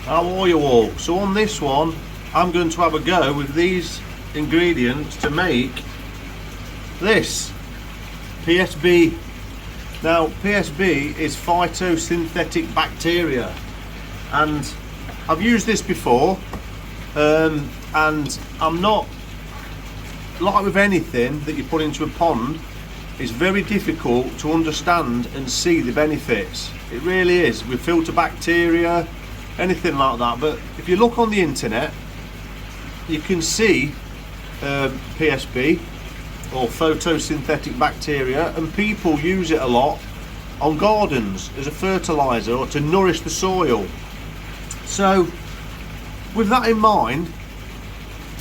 How are you all? So on this one I'm going to have a go with these ingredients to make this PSB. Now PSB is photosynthetic bacteria, and I've used this before, and I'm not, like with anything that you put into a pond, it's very difficult to understand and see the benefits. It really is, with filter bacteria, anything like that. But if you look on the internet, you can see PSB or photosynthetic bacteria, and people use it a lot on gardens as a fertilizer or to nourish the soil. So with that in mind,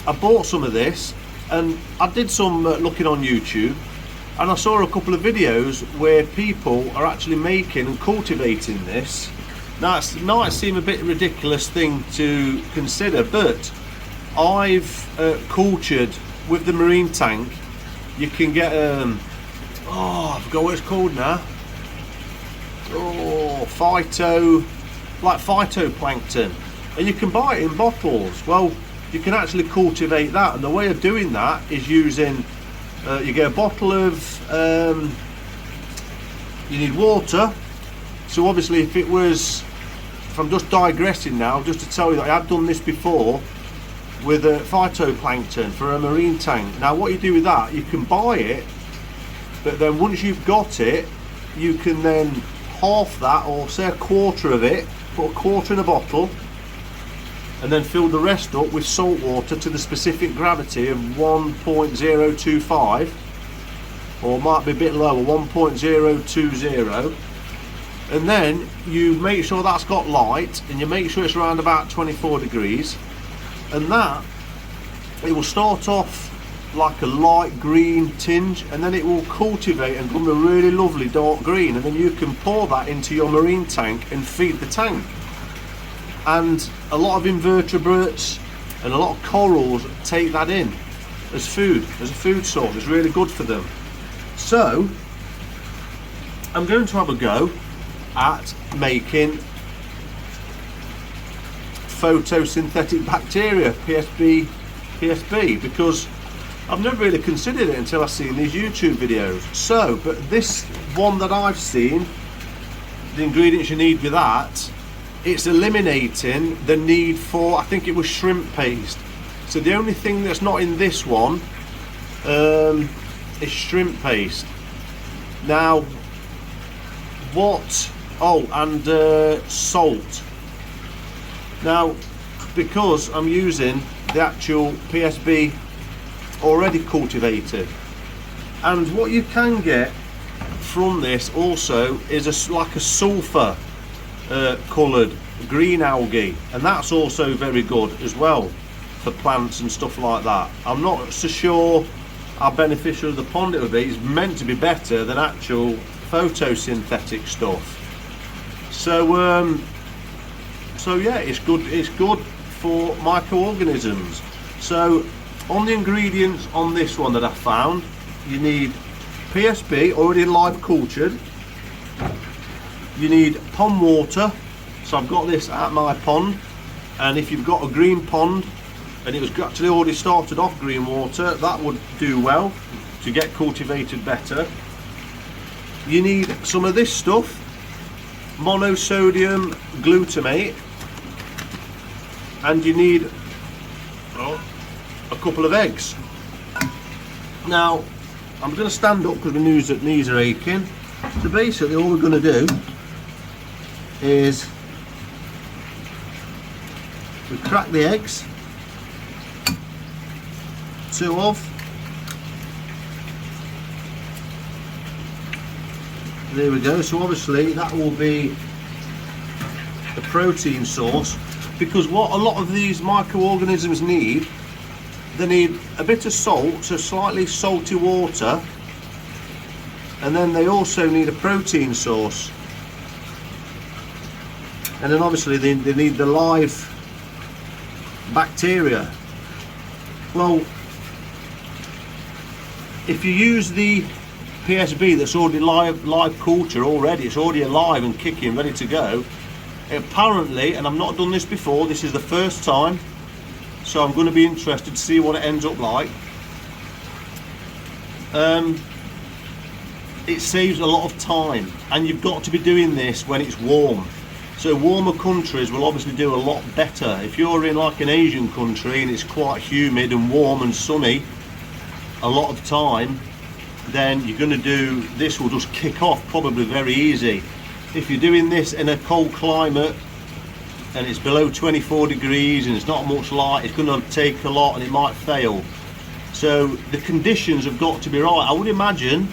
I bought some of this, and I did some looking on YouTube, and I saw a couple of videos where people are actually making and cultivating this. Now it might seem a bit ridiculous thing to consider, but I've cultured with the marine tank. You can get I forgot what it's called now. Phytoplankton, and you can buy it in bottles. Well, you can actually cultivate that, and the way of doing that is using you get a bottle of you need water. So obviously if I'm just digressing now, just to tell you that I have done this before with a phytoplankton for a marine tank. Now what you do with that, you can buy it, but then once you've got it, you can then half that, or say a quarter of it, put a quarter in a bottle, and then fill the rest up with salt water to the specific gravity of 1.025, or might be a bit lower, 1.020, and then you make sure that's got light, and you make sure it's around about 24 degrees, and that it will start off like a light green tinge, and then it will cultivate and become a really lovely dark green, and then you can pour that into your marine tank and feed the tank. And a lot of invertebrates and a lot of corals take that in as food, as a food source. It's really good for them. So I'm going to have a go at making photosynthetic bacteria, PSB, because I've never really considered it until I've seen these YouTube videos. So, but this one that I've seen, the ingredients you need with that, it's eliminating the need for, I think it was shrimp paste. So the only thing that's not in this one is shrimp paste. Now and salt. Now because I'm using the actual PSB already cultivated, and what you can get from this also is like a sulfur coloured green algae, and that's also very good as well for plants and stuff like that. I'm not so sure how beneficial the pond it would be. It's meant to be better than actual photosynthetic stuff. So yeah, it's good for microorganisms. So on the ingredients on this one that I found, you need PSB already live cultured, you need pond water. So I've got this at my pond, and if you've got a green pond and it was actually already started off green water, that would do well to get cultivated better. You need some of this stuff, monosodium glutamate, and you need a couple of eggs. Now I'm going to stand up because my knees are aching. So basically all we're going to do is we crack the eggs, 2 of, there we go. So obviously that will be the protein source, because what a lot of these microorganisms need, they need a bit of salt, so slightly salty water, and then they also need a protein source, and then obviously they need the live bacteria. Well, if you use the PSB that's already live culture already, it's already alive and kicking, ready to go, Apparently, and I've not done this before, this is the first time, so I'm going to be interested to see what it ends up like. It saves a lot of time, and you've got to be doing this when it's warm. So warmer countries will obviously do a lot better. If you're in like an Asian country and it's quite humid and warm and sunny a lot of time, then you're going to do this, will just kick off probably very easy. If you're doing this in a cold climate and it's below 24 degrees and it's not much light, it's going to take a lot and it might fail. So the conditions have got to be right. I would imagine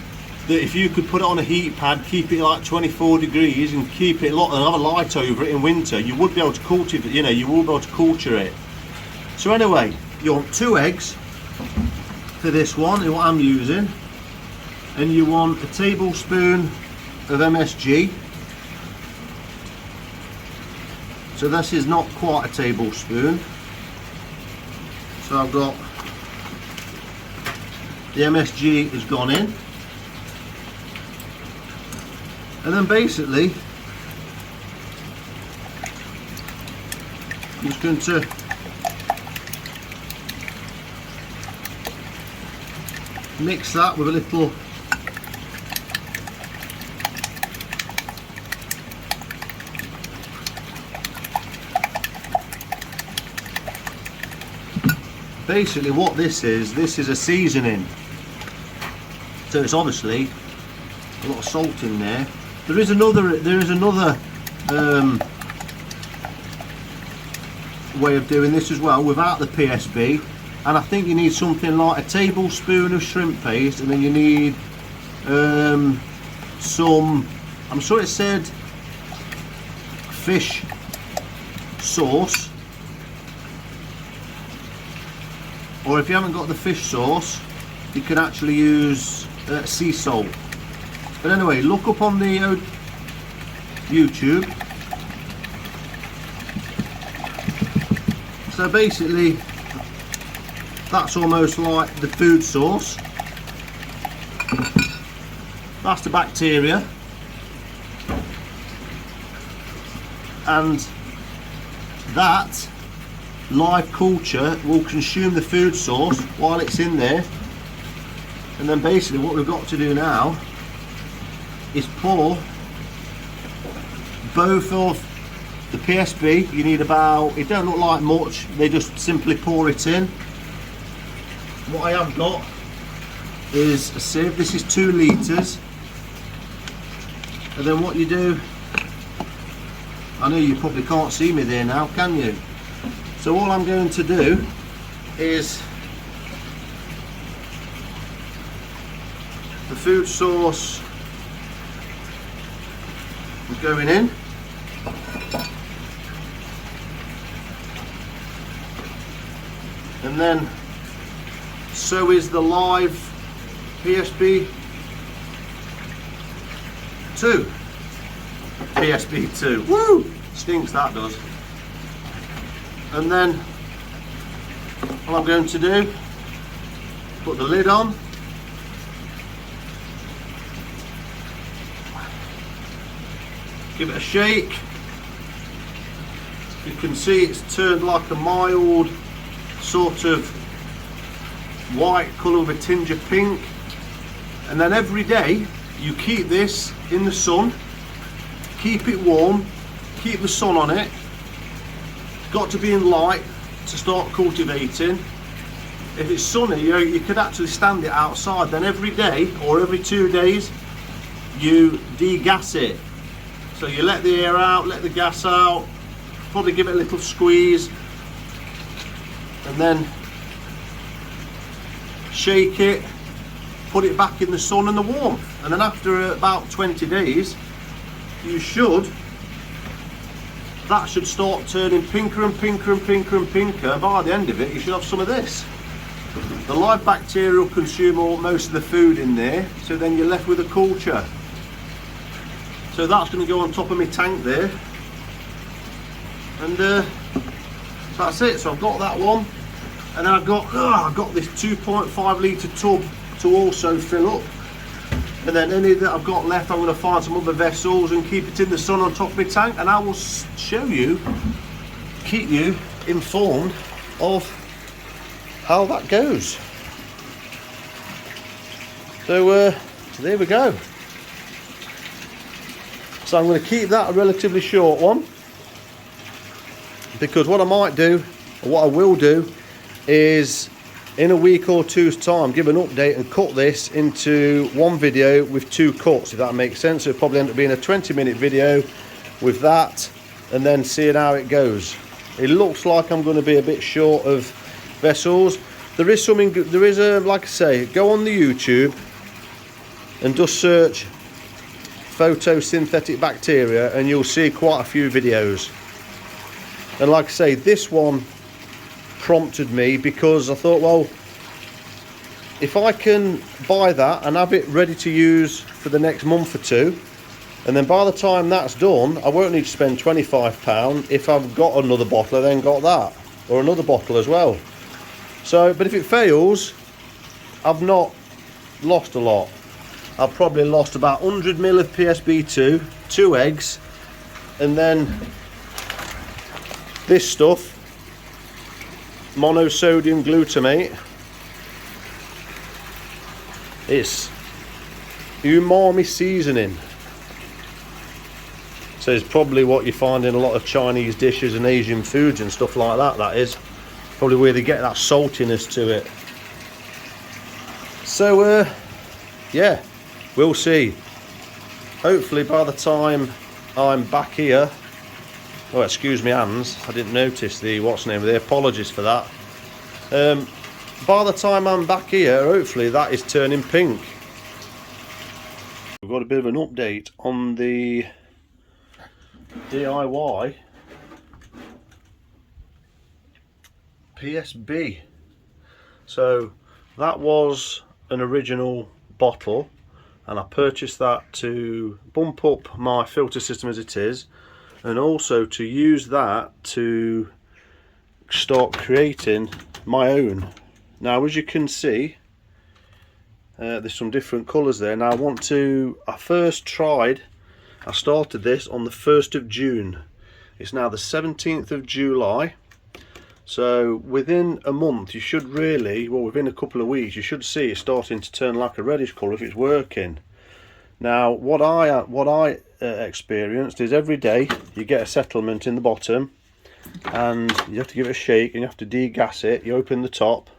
that if you could put it on a heat pad, keep it like 24 degrees and keep it and have a light over it in winter, you would be able to cultivate, you know, you will be able to culture it. So anyway, you want 2 eggs for this one, is what I'm using, and you want a tablespoon of MSG. So this is not quite a tablespoon. So I've got the MSG has gone in, and then basically I'm just going to mix that with a little basically what this is a seasoning. So it's obviously a lot of salt in there. There is another way of doing this as well without the PSB, and I think you need something like a tablespoon of shrimp paste, and then you need some, I'm sure it said fish sauce, or if you haven't got the fish sauce you can actually use sea salt. But anyway, look up on the YouTube. So basically that's almost like the food source. That's the bacteria, and that live culture will consume the food source while it's in there. And then basically what we've got to do now is pour both of the PSB. You need about, it don't look like much, they just simply pour it in. What I have got is a sieve. This is 2 litres, and then what you do, I know you probably can't see me there now, can you? So all I'm going to do is the food source is going in, and then so is the live PSB 2. PSB 2. Woo! Stinks, that does. And then what I'm going to do, put the lid on, give it a shake. You can see it's turned like a mild sort of white colour with a tinge of pink. And then every day you keep this in the sun, keep it warm, keep the sun on it. Got to be in light to start cultivating. If it's sunny, you could actually stand it outside. Then every day or every 2 days you degas it. So you let the air out, let the gas out, probably give it a little squeeze, and then shake it, put it back in the sun and the warmth. And then after about 20 days that should start turning pinker and pinker and pinker and pinker, and by the end of it you should have some of this. The live bacteria will consume most of the food in there, so then you're left with a culture. So that's going to go on top of my tank there, and that's it. So I've got that one, and then I've got this 2.5 litre tub to also fill up. and then any that I've got left, I'm going to find some other vessels and keep it in the sun on top of my tank, and I will show you, keep you informed of how that goes. So there we go. So I'm going to keep that a relatively short one, because what I might do, or what I will do, is in a week or two's time give an update and cut this into one video with 2 cuts, if that makes sense. So it'll probably end up being a 20-minute video with that, and then seeing how it goes. It looks like I'm going to be a bit short of vessels. There is something, like I say, go on the YouTube and just search photosynthetic bacteria and you'll see quite a few videos. And like I say, this one prompted me because I thought, well, if I can buy that and have it ready to use for the next month or two, and then by the time that's done, I won't need to spend £25. If I've got another bottle, I then got that, or another bottle as well. So, but if it fails, I've not lost a lot. I've probably lost about 100 ml of PSB2, 2 eggs, and then this stuff, monosodium glutamate. It's umami seasoning. So it's probably what you find in a lot of Chinese dishes and Asian foods and stuff like that. That is probably where they get that saltiness to it. So yeah, we'll see. Hopefully by the time I'm back here, oh, excuse me hands, I didn't notice the what's name there, apologies for that. By the time I'm back here, hopefully that is turning pink. We've got a bit of an update on the DIY PSB. So that was an original bottle, and I purchased that to bump up my filter system as it is, and also to use that to start creating my own. Now as you can see, there's some different colours there. Now I started this on the 1st of June. It's now the 17th of July. So within a month you should really, well within a couple of weeks, you should see it starting to turn like a reddish colour if it's working. Now what I experienced is every day you get a settlement in the bottom, and you have to give it a shake and you have to degas it. You open the top,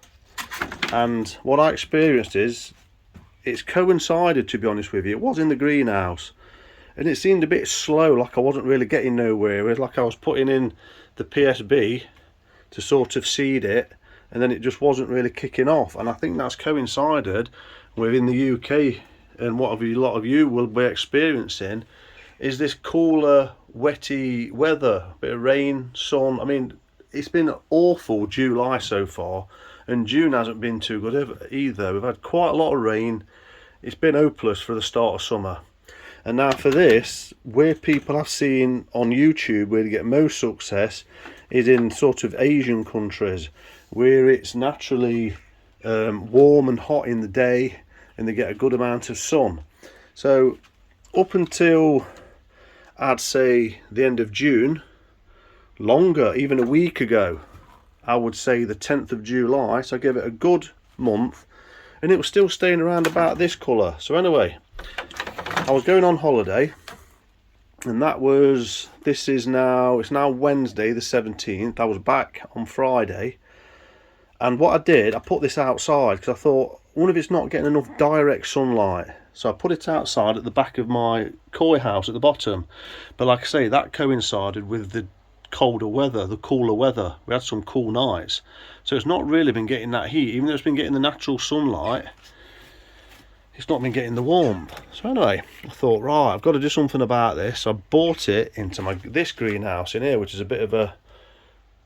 and what I experienced is it's coincided, to be honest with you. It was in the greenhouse and it seemed a bit slow, like I wasn't really getting nowhere. It was like I was putting in the PSB to sort of seed it, and then it just wasn't really kicking off. And I think that's coincided with, in the UK, and what a lot of you will be experiencing, is this cooler, wetty weather, bit of rain, sun. I mean, it's been awful July so far, and June hasn't been too good either. We've had quite a lot of rain. It's been hopeless for the start of summer. And now for this, where people have seen on YouTube where they get most success is in sort of Asian countries, where it's naturally warm and hot in the day and they get a good amount of sun. So up until, I'd say, the end of June, longer, even a week ago, I would say the 10th of July, so I gave it a good month, and it was still staying around about this colour. So anyway, I was going on holiday, and it's now Wednesday the 17th. I was back on Friday, and what I did, I put this outside because I thought, one of it's not getting enough direct sunlight, so I put it outside at the back of my koi house at the bottom. But like I say, that coincided with the colder weather, the cooler weather. We had some cool nights, so it's not really been getting that heat. Even though it's been getting the natural sunlight, it's not been getting the warmth. So anyway, I thought, right, I've got to do something about this. So I bought it into this greenhouse in here, which is a bit of a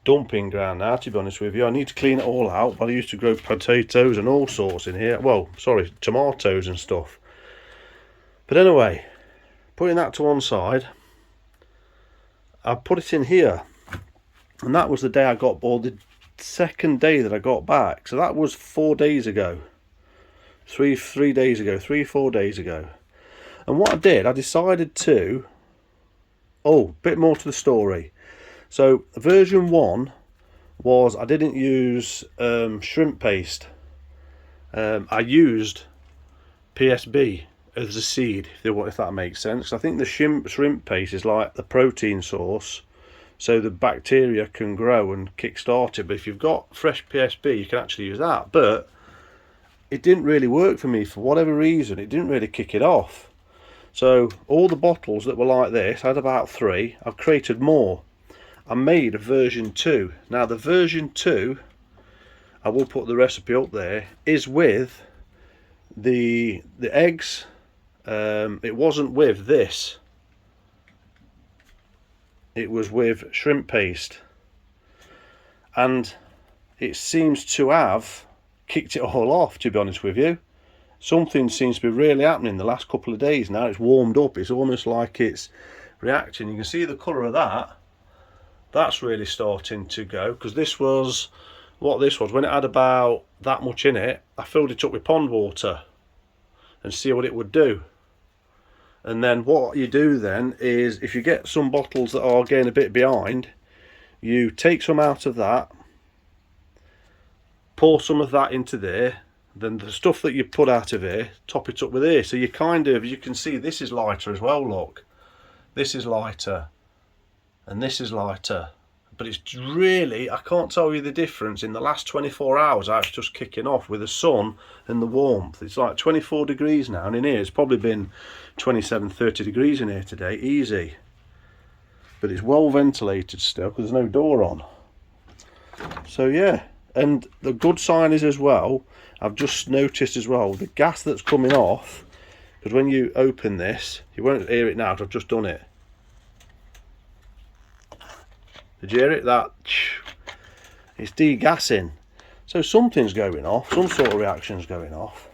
dumping ground now, to be honest with you. I need to clean it all out. But I used to grow potatoes and all sorts in here. Well, sorry, tomatoes and stuff. But anyway, putting that to one side, I put it in here, and that was the day I got bored, the second day that I got back. So that was 4 days ago. three days ago, 3-4 days ago. And what I did, I decided to, oh, bit more to the story. So version 1 was I didn't use shrimp paste. I used PSB as a seed, if that makes sense. I think the shrimp paste is like the protein source, so the bacteria can grow and kickstart it. But if you've got fresh PSB, you can actually use that. But it didn't really work for me for whatever reason. It didn't really kick it off. So all the bottles that were like this, I had about 3. I've created more. I made a version 2. Now the version 2, I will put the recipe up there, is with the eggs. It wasn't with this. It was with shrimp paste. And it seems to have kicked it all off, to be honest with you. Something seems to be really happening the last couple of days now. It's warmed up. It's almost like it's reacting. You can see the colour of that. That's really starting to go, because this was what this was. When it had about that much in it, I filled it up with pond water and see what it would do. And then what you do then is, if you get some bottles that are getting a bit behind, you take some out of that, pour some of that into there, then the stuff that you put out of here, top it up with here. So you kind of, you can see this is lighter as well, look. This is lighter and this is lighter, but it's really, I can't tell you the difference in the last 24 hours. How it's just kicking off with the sun and the warmth. It's like 24 degrees now, and in here it's probably been 27-30 degrees in here today, easy. But it's well ventilated still because there's no door on. So yeah, and the good sign is as well, I've just noticed as well, the gas that's coming off, because when you open this, you won't hear it now because I've just done it. Did you hear it? That it's degassing. So something's going off, some sort of reaction's going off.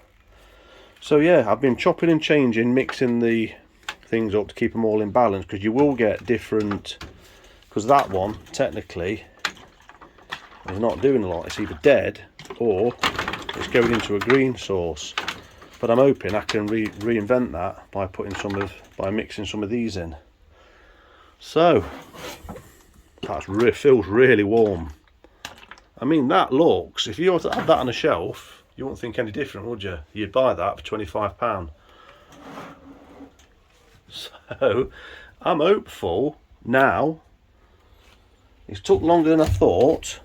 So yeah, I've been chopping and changing, mixing the things up to keep them all in balance, because you will get different, because that one technically is not doing a lot. It's either dead or it's going into a green sauce. But I'm hoping I can reinvent that by by mixing some of these in. So that feels really warm. I mean, that looks, if you were to have that on a shelf, you wouldn't think any different, would you? You'd buy that for £25. So I'm hopeful now. It's took longer than I thought,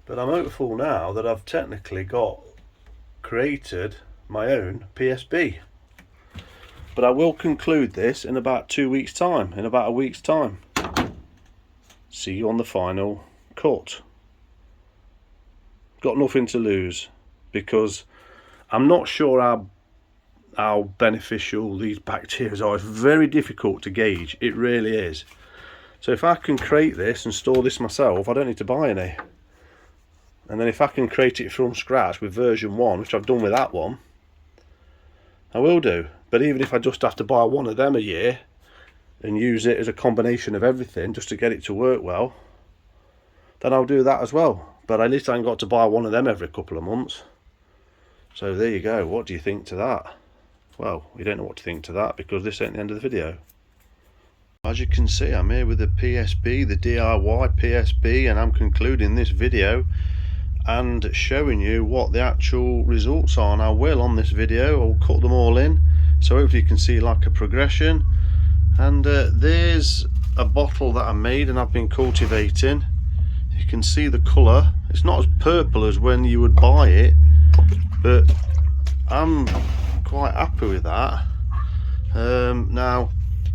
but I'm hopeful now that I've technically created my own PSB. But I will conclude this in about 2 weeks' time, in about a week's time. See you on the final cut. Got nothing to lose, because I'm not sure how beneficial these bacteria are. It's very difficult to gauge, it really is. So if I can create this and store this myself, I don't need to buy any. And then if I can create it from scratch with version 1, which I've done with that one, I will do. But even if I just have to buy one of them a year and use it as a combination of everything just to get it to work well, then I'll do that as well. But at least I ain't got to buy one of them every couple of months. So there you go. What do you think to that? Well, we don't know what to think to that, because this ain't the end of the video. As you can see, I'm here with the PSB, the DIY PSB, and I'm concluding this video and showing you what the actual results are. And I will, on this video, I'll cut them all in, so hopefully you can see like a progression. And there's a bottle that I made and I've been cultivating. You can see the colour. It's not as purple as when you would buy it, but I'm quite happy with that. Now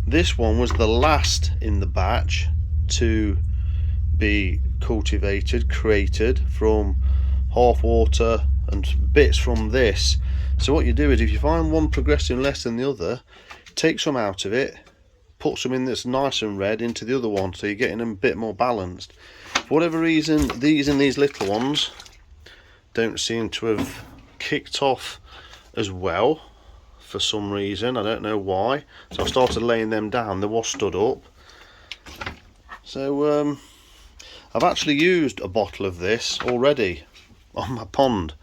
this one was the last in the batch to be cultivated, created from half water and bits from this. So what you do is, if you find one progressing less than the other, take some out of it, put some in that's nice and red into the other one, so you're getting them a bit more balanced. For whatever reason, these little ones don't seem to have kicked off as well for some reason. I don't know why. So I started laying them down. They were stood up. So I've actually used a bottle of this already on my pond.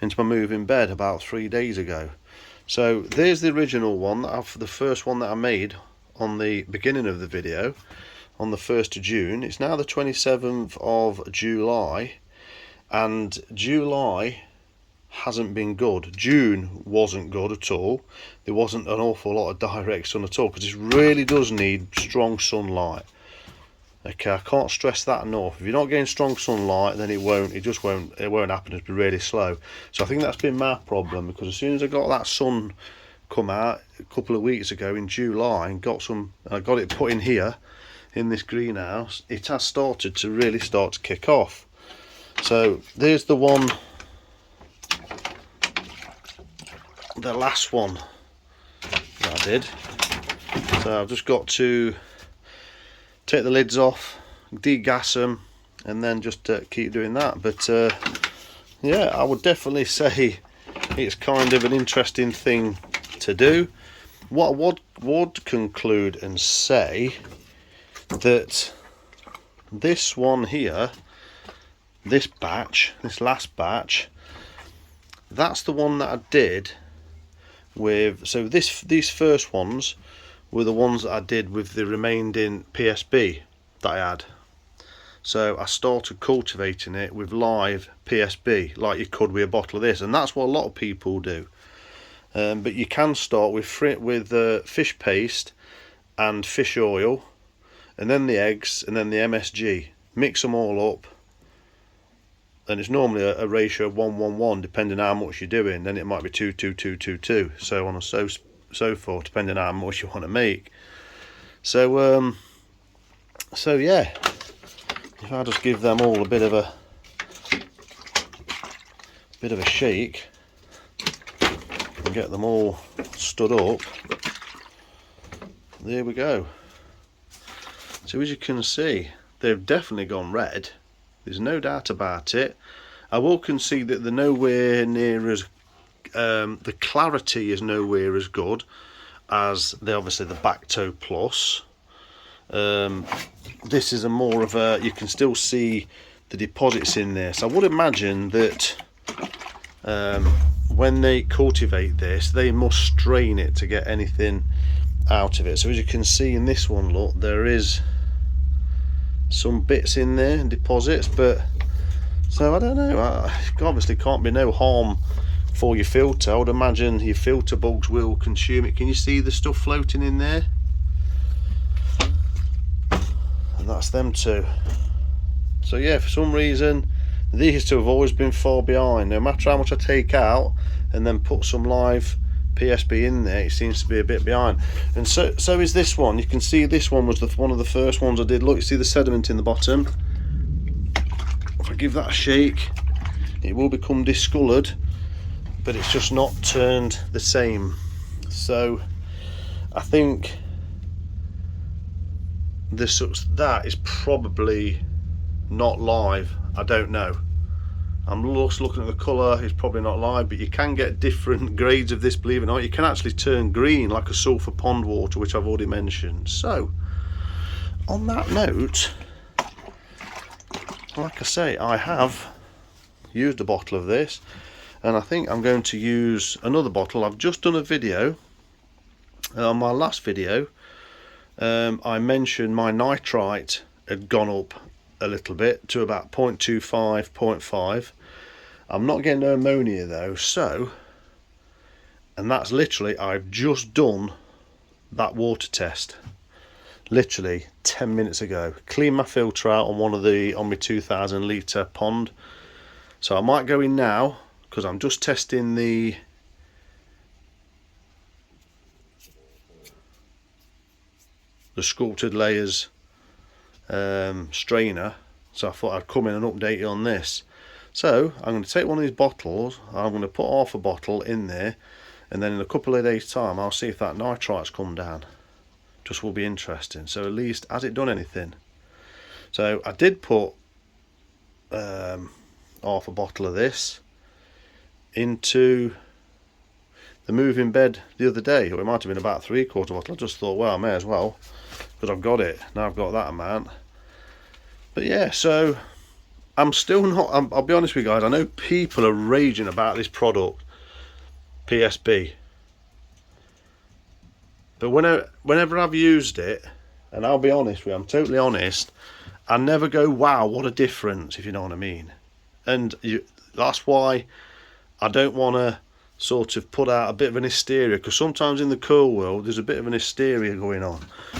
into my moving bed about 3 days ago. So there's the original one, the first one that I made on the beginning of the video on the 1st of June. It's now the 27th of July, and July hasn't been good. June wasn't good at all. There wasn't an awful lot of direct sun at all, because it really does need strong sunlight. Okay, I can't stress that enough. If you're not getting strong sunlight, then it won't happen. It'll be really slow. So I think that's been my problem, because as soon as I got that sun come out a couple of weeks ago in July and I got it put in here in this greenhouse, it has started to really kick off. So there's the one, the last one that I did. So I've just got to take the lids off, degas them, and then just keep doing that. But yeah, I would definitely say it's kind of an interesting thing to do. What I would conclude and say that this one here, this last batch, that's the one that I did with. So these first ones were the ones that I did with the remaining PSB that I had. So I started cultivating it with live PSB, like you could with a bottle of this, and that's what a lot of people do. But you can start with fish paste and fish oil, and then the eggs, and then the MSG. Mix them all up, and it's normally a ratio of 1:1:1, depending on how much you're doing. Then it might be 2:2:2:2:2, so on and so forth, depending on how much you want to make. So yeah, if I just give them all a bit of a shake and get them all stood up, there we go. So as you can see, they've definitely gone red, there's no doubt about it. I will concede that they're nowhere near as the clarity is nowhere as good as obviously the Bacto Plus. This is a more of a, you can still see the deposits in there. So I would imagine that when they cultivate this, they must strain it to get anything out of it. So as you can see in this one, look, there is some bits in there and deposits, but so I don't know, obviously can't be no harm for your filter. I would imagine your filter bugs will consume it. Can you see the stuff floating in there? And that's them two. So yeah, for some reason these two have always been far behind. No matter how much I take out and then put some live PSB in there, it seems to be a bit behind. And so is this one. You can see this one was one of the first ones I did. Look, you see the sediment in the bottom. If I give that a shake, it will become discoloured, but it's just not turned the same. So I think that is probably not live. I don't know. I'm just looking at the colour, it's probably not live, but you can get different grades of this, believe it or not. You can actually turn green like a sulphur pond water, which I've already mentioned. So on that note, like I say, I have used a bottle of this, and I think I'm going to use another bottle. I've just done a video, on my last video I mentioned my nitrite had gone up a little bit to about 0.25, 0.5. I'm not getting no ammonia though, so, and that's literally, I've just done that water test literally 10 minutes ago. Cleaned my filter out on my 2,000 litre pond. So I might go in now, because I'm just testing the sculpted layers strainer. So I thought I'd come in and update you on this. So I'm going to take one of these bottles, I'm going to put half a bottle in there, and then in a couple of days time I'll see if that nitrite's come down. Just will be interesting. So at least, has it done anything? So I did put half a bottle of this into the moving bed the other day, or it might have been about 3/4 bottle. I just thought, well, I may as well, because I've got it now. I've got that amount. But yeah, so I'm still not, I'll be honest with you guys, I know people are raging about this product, PSB. But whenever I've used it, and I'll be honest with you, I'm totally honest, I never go, wow, what a difference, if you know what I mean. And that's why I don't want to sort of put out a bit of an hysteria, because sometimes in the cool world there's a bit of an hysteria going on.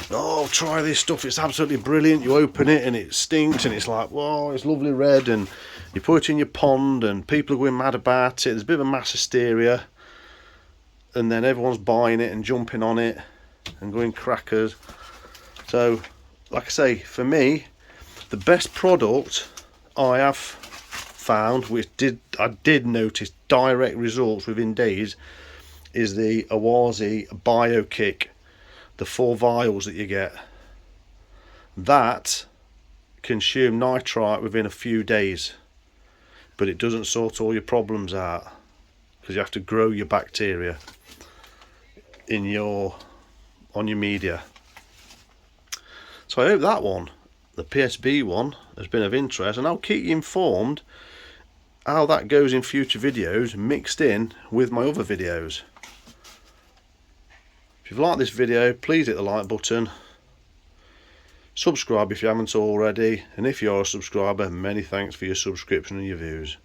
Oh, try this stuff, it's absolutely brilliant. You open it and it stinks, and it's like, whoa, it's lovely red, and you put it in your pond and people are going mad about it. There's a bit of a mass hysteria, and then everyone's buying it and jumping on it and going crackers. So like I say, for me, the best product I have found, which I did notice direct results within days, is the Awazi Bio Kick, the 4 vials that you get. That consume nitrite within a few days, but it doesn't sort all your problems out, because you have to grow your bacteria on your media. So I hope that one, the PSB one, has been of interest, and I'll keep you informed how that goes in future videos, mixed in with my other videos. If you've liked this video, please hit the like button, subscribe if you haven't already, and if you're a subscriber, many thanks for your subscription and your views.